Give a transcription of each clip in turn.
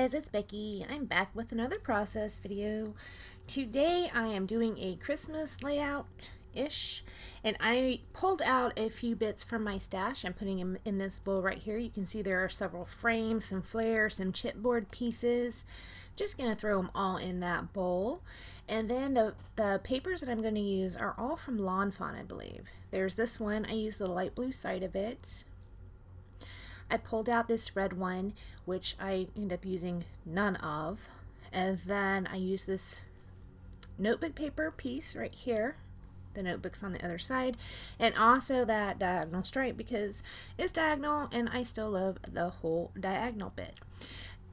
guys, it's Becky. I'm back with another process video. Today I am doing a Christmas layout-ish, and I pulled out a few bits from my stash. I'm putting them in this bowl right here. You can see there are several frames, some flares, some chipboard pieces. Just going to throw them all in that bowl. And then the papers that I'm going to use are all from Lawn Fawn, I believe. There's this one. I use the light blue side of it. I pulled out this red one, which I end up using none of. And then I use this notebook paper piece right here. The notebook's on the other side. And also that diagonal stripe because it's diagonal and I still love the whole diagonal bit.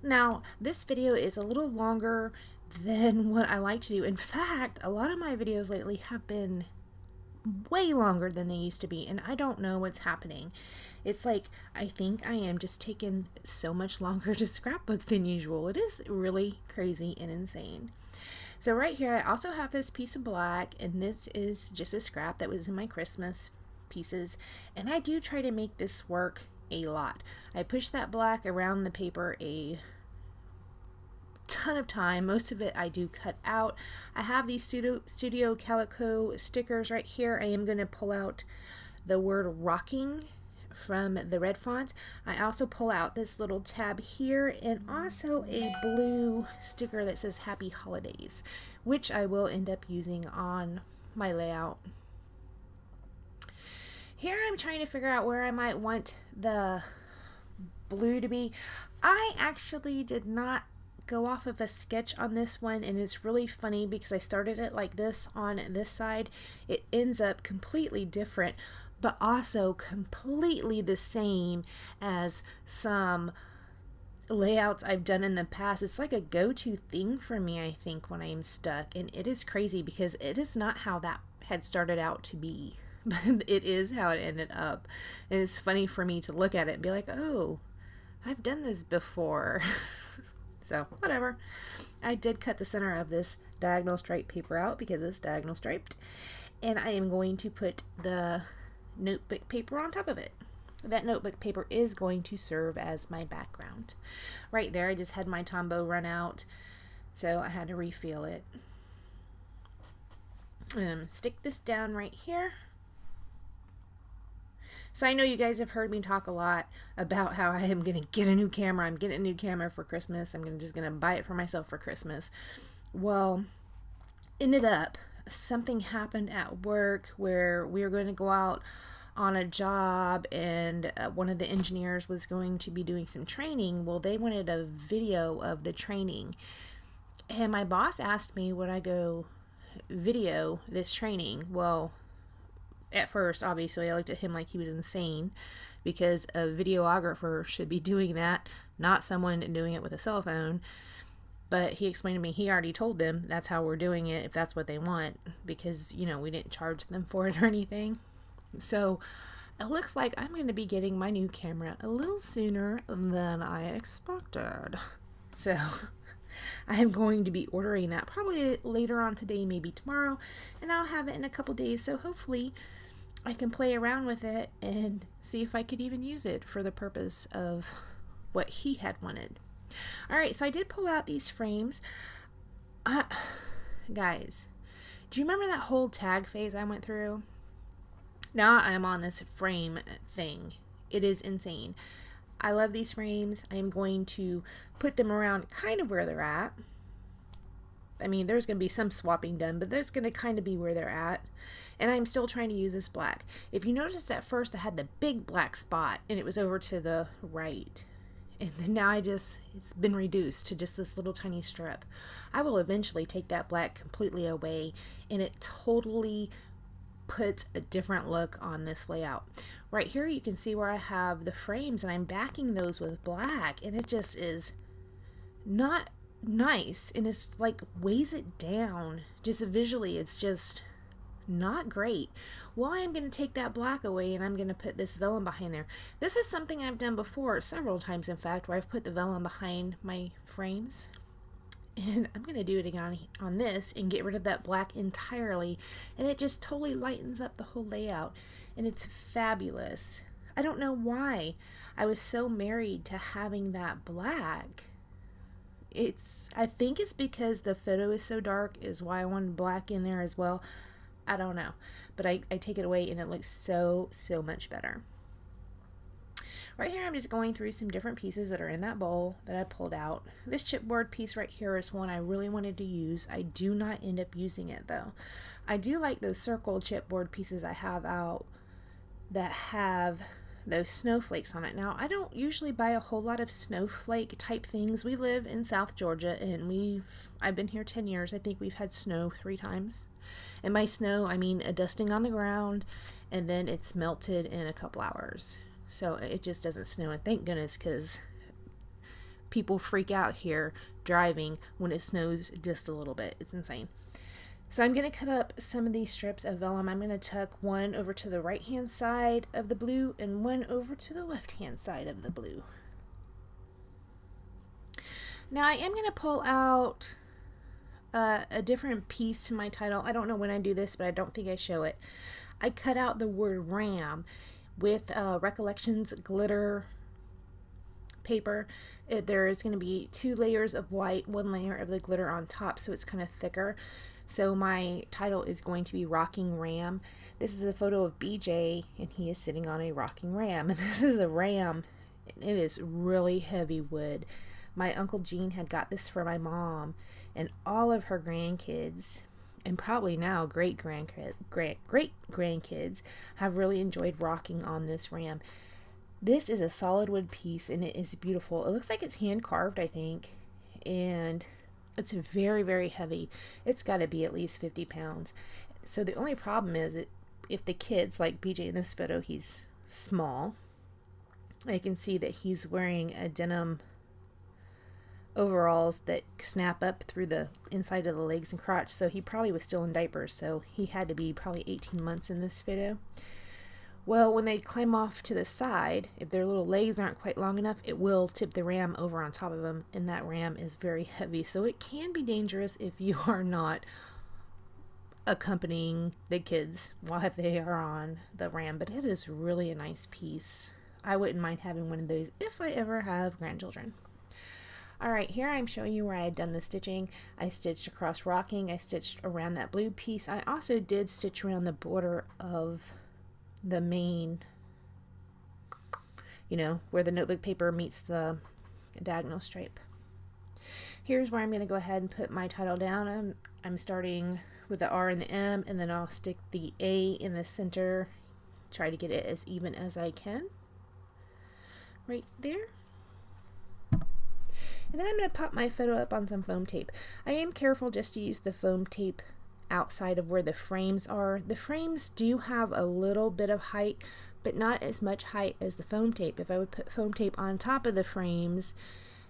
Now, this video is a little longer than what I like to do. In fact, a lot of my videos lately have been way longer than they used to be, and I don't know what's happening. It's like I think I am just taking so much longer to scrapbook than usual. It is really crazy and insane. So right here I also have this piece of black, and this is just a scrap that was in my Christmas pieces, and I do try to make this work a lot. I push that black around the paper a ton of time. Most of it I do cut out. I have these Studio Calico stickers right here. I am going to pull out the word rocking from the red font. I also pull out this little tab here and also a blue sticker that says Happy Holidays, which I will end up using on my layout. Here I'm trying to figure out where I might want the blue to be. I actually did not go off of a sketch on this one, and it's really funny because I started it like this on this side. It ends up completely different, but also completely the same as some layouts I've done in the past. It's like a go-to thing for me, I think, when I'm stuck, and it is crazy because it is not how that had started out to be, but it is how it ended up. And it's funny for me to look at it and be like, oh, I've done this before. So whatever. I did cut the center of this diagonal stripe paper out because it's diagonal striped, and I am going to put the notebook paper on top of it. That notebook paper is going to serve as my background. Right there I just had my Tombow run out, so I had to refill it. Stick this down right here. So I know you guys have heard me talk a lot about how I am going to get a new camera. I'm getting a new camera for Christmas. I'm just going to buy it for myself for Christmas. Well, ended up something happened at work where we were going to go out on a job, and one of the engineers was going to be doing some training. Well, they wanted a video of the training, and my boss asked me would I go video this training. Well, at first, obviously, I looked at him like he was insane because a videographer should be doing that, not someone doing it with a cell phone. But he explained to me he already told them that's how we're doing it if that's what they want, because, you know, we didn't charge them for it or anything. So it looks like I'm going to be getting my new camera a little sooner than I expected. So I'm going to be ordering that probably later on today, maybe tomorrow, and I'll have it in a couple days. So hopefully I can play around with it and see if I could even use it for the purpose of what he had wanted. Alright, so I did pull out these frames. Guys, do you remember that whole tag phase I went through? Now I'm on this frame thing. It is insane. I love these frames. I am going to put them around kind of where they're at. I mean, there's going to be some swapping done, but there's going to kind of be where they're at. And I'm still trying to use this black. If you noticed at first I had the big black spot and it was over to the right. And then now it's been reduced to just this little tiny strip. I will eventually take that black completely away, and it totally puts a different look on this layout. Right here you can see where I have the frames, and I'm backing those with black, and it just is not nice, and it's like weighs it down. Just visually it's just not great. Well, I'm going to take that black away, and I'm going to put this vellum behind there. This is something I've done before several times, in fact, where I've put the vellum behind my frames. And I'm going to do it again on this and get rid of that black entirely, and it just totally lightens up the whole layout, and it's fabulous. I don't know why I was so married to having that black, I think it's because the photo is so dark is why I wanted black in there as well. I don't know. But I take it away and it looks so much better. Right here I'm just going through some different pieces that are in that bowl that I pulled out. This chipboard piece right here is one I really wanted to use. I do not end up using it though. I do like those circle chipboard pieces I have out that have those snowflakes on it. Now, I don't usually buy a whole lot of snowflake type things. We live in South Georgia and I've been here 10 years. I think we've had snow 3 times. And by snow, I mean a dusting on the ground and then it's melted in a couple hours. So it just doesn't snow, and thank goodness, because people freak out here driving when it snows just a little bit. It's insane. So I'm going to cut up some of these strips of vellum. I'm going to tuck one over to the right hand side of the blue and one over to the left hand side of the blue. Now I am going to pull out a different piece to my title. I don't know when I do this, but I don't think I show it. I cut out the word RAM with Recollections glitter paper. There is going to be 2 layers of white, 1 layer of the glitter on top, so it's kind of thicker. So my title is going to be Rocking Ram. This is a photo of BJ, and he is sitting on a rocking ram. And this is a ram. It is really heavy wood. My Uncle Gene had got this for my mom, and all of her grandkids, and probably now great grandkids, have really enjoyed rocking on this ram. This is a solid wood piece, and it is beautiful. It looks like it's hand carved, I think, and it's very, very heavy. It's got to be at least 50 pounds. So the only problem is if the kids, like BJ in this photo, he's small. I can see that he's wearing a denim overalls that snap up through the inside of the legs and crotch, so he probably was still in diapers, so he had to be probably 18 months in this photo. Well, when they climb off to the side, if their little legs aren't quite long enough, it will tip the ram over on top of them, and that ram is very heavy, so it can be dangerous if you are not accompanying the kids while they are on the ram. But it is really a nice piece. I wouldn't mind having one of those if I ever have grandchildren. Alright, here I'm showing you where I had done the stitching. I stitched across rocking, I stitched around that blue piece. I also did stitch around the border of the main, where the notebook paper meets the diagonal stripe. Here's where I'm going to go ahead and put my title down. I'm starting with the R and the M, and then I'll stick the A in the center, try to get it as even as I can. Right there. And then I'm going to pop my photo up on some foam tape. I am careful just to use the foam tape outside of where the frames are. The frames do have a little bit of height, but not as much height as the foam tape. If I would put foam tape on top of the frames,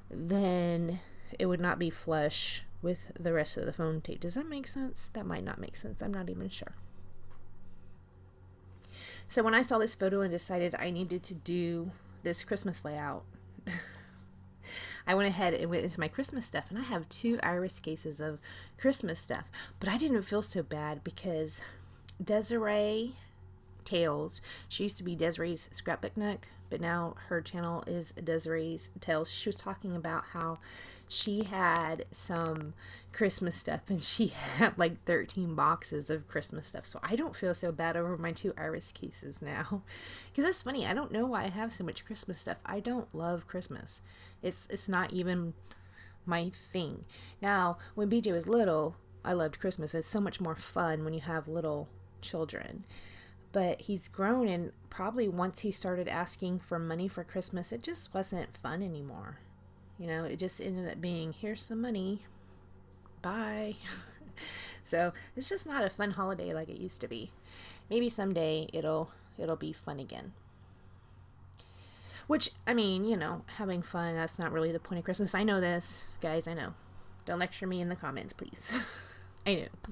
then it would not be flush with the rest of the foam tape. Does that make sense? That might not make sense. I'm not even sure. So when I saw this photo and decided I needed to do this Christmas layout, I went ahead and went into my Christmas stuff, and I have 2 iris cases of Christmas stuff. But I didn't feel so bad because Desiree Tales, she used to be Desiree's Scrapbook Nook, but now her channel is Desiree's Tales. She was talking about how she had some Christmas stuff, and she had like 13 boxes of Christmas stuff. So I don't feel so bad over my 2 iris cases now. Because that's funny, I don't know why I have so much Christmas stuff. I don't love Christmas. It's not even my thing. Now, when BJ was little, I loved Christmas. It's so much more fun when you have little children. But he's grown, and probably once he started asking for money for Christmas, it just wasn't fun anymore. It just ended up being, here's some money, bye. So it's just not a fun holiday like it used to be. Maybe someday it'll be fun again. Which, I mean, having fun, that's not really the point of Christmas. I know this, guys, I know. Don't lecture me in the comments, please. I know.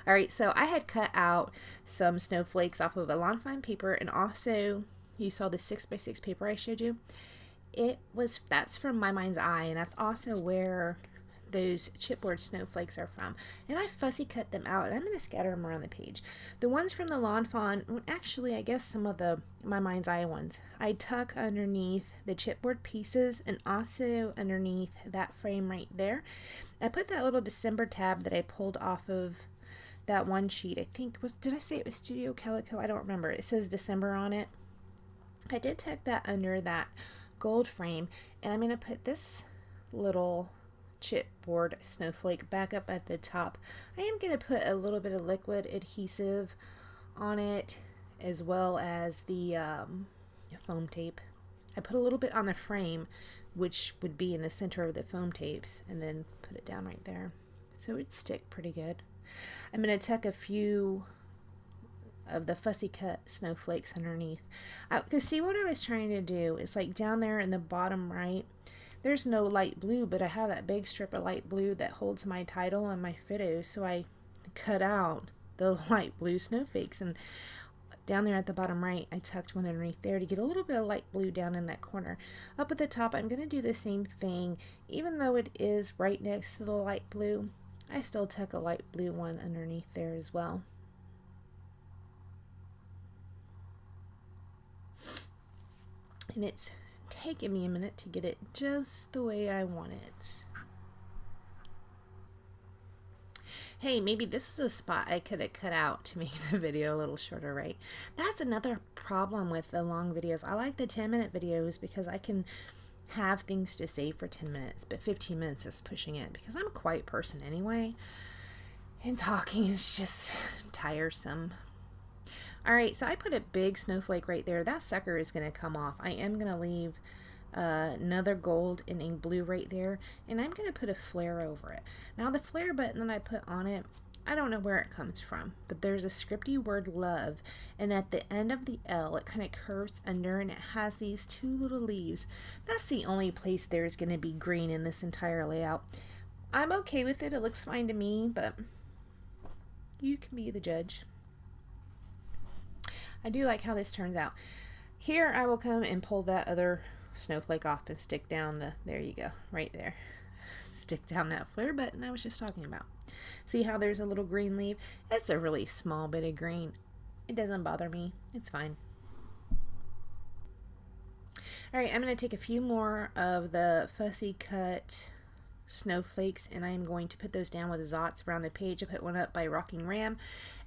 Alright, so I had cut out some snowflakes off of a lawn fine paper, and also, you saw the 6x6 paper I showed you. That's from My Mind's Eye, and that's also where those chipboard snowflakes are from. And I fussy cut them out, and I'm going to scatter them around the page. The ones from the Lawn Fawn, actually I guess some of my mind's eye ones, I tuck underneath the chipboard pieces and also underneath that frame right there. I put that little December tab that I pulled off of that one sheet. I think did I say it was Studio Calico? I don't remember. It says December on it. I did tuck that under that gold frame, and I'm going to put this little chipboard snowflake back up at the top. I am going to put a little bit of liquid adhesive on it, as well as the foam tape. I put a little bit on the frame, which would be in the center of the foam tapes, and then put it down right there, so it'd stick pretty good. I'm going to tuck a few of the fussy cut snowflakes underneath. Because see, what I was trying to do is like down there in the bottom right, there's no light blue, but I have that big strip of light blue that holds my title and my photos, so I cut out the light blue snowflakes, and down there at the bottom right I tucked one underneath there to get a little bit of light blue down in that corner. Up at the top I'm going to do the same thing. Even though it is right next to the light blue, I still tuck a light blue one underneath there as well. And it's taken me a minute to get it just the way I want it. Hey, maybe this is a spot I could have cut out to make the video a little shorter, right? That's another problem with the long videos. I like the 10-minute videos because I can have things to say for 10 minutes, but 15 minutes is pushing it because I'm a quiet person anyway, and talking is just tiresome. Alright, so I put a big snowflake right there. That sucker is going to come off. I am going to leave another gold and a blue right there, and I'm going to put a flare over it. Now the flare button that I put on it, I don't know where it comes from, but there's a scripty word love, and at the end of the L it kind of curves under, and it has these two little leaves. That's the only place there's going to be green in this entire layout. I'm okay with it. It looks fine to me, but you can be the judge. I do like how this turns out. Here I will come and pull that other snowflake off and stick down there you go, right there. Stick down that flare button I was just talking about. See how there's a little green leaf? It's a really small bit of green. It doesn't bother me. It's fine. Alright, I'm going to take a few more of the fussy cut snowflakes, and I'm going to put those down with Zots around the page. I put one up by Rocking Ram,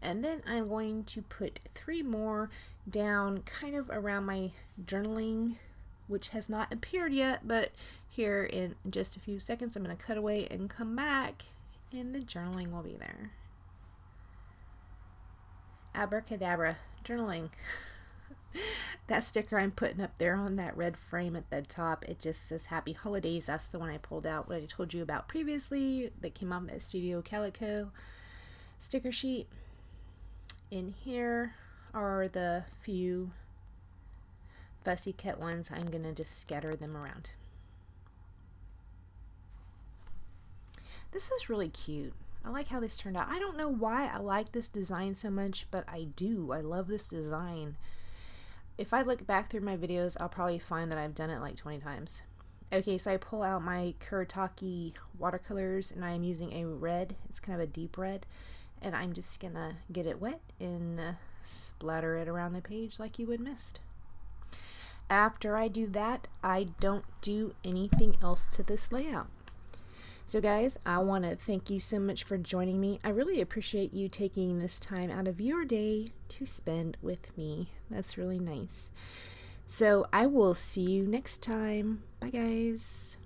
and then I'm going to put 3 more down kind of around my journaling, which has not appeared yet, but here in just a few seconds I'm going to cut away and come back, and the journaling will be there. Abracadabra, journaling. That sticker I'm putting up there on that red frame at the top, it just says Happy Holidays. That's the one I pulled out, what I told you about previously, that came off that Studio Calico sticker sheet. In here are the few fussy cut ones. I'm going to just scatter them around. This is really cute. I like how this turned out. I don't know why I like this design so much, but I do. I love this design. If I look back through my videos, I'll probably find that I've done it like 20 times. Okay, so I pull out my Kuretake watercolors, and I'm using a red. It's kind of a deep red, and I'm just gonna get it wet and splatter it around the page like you would mist. After I do that, I don't do anything else to this layout. So guys, I want to thank you so much for joining me. I really appreciate you taking this time out of your day to spend with me. That's really nice. So I will see you next time. Bye guys.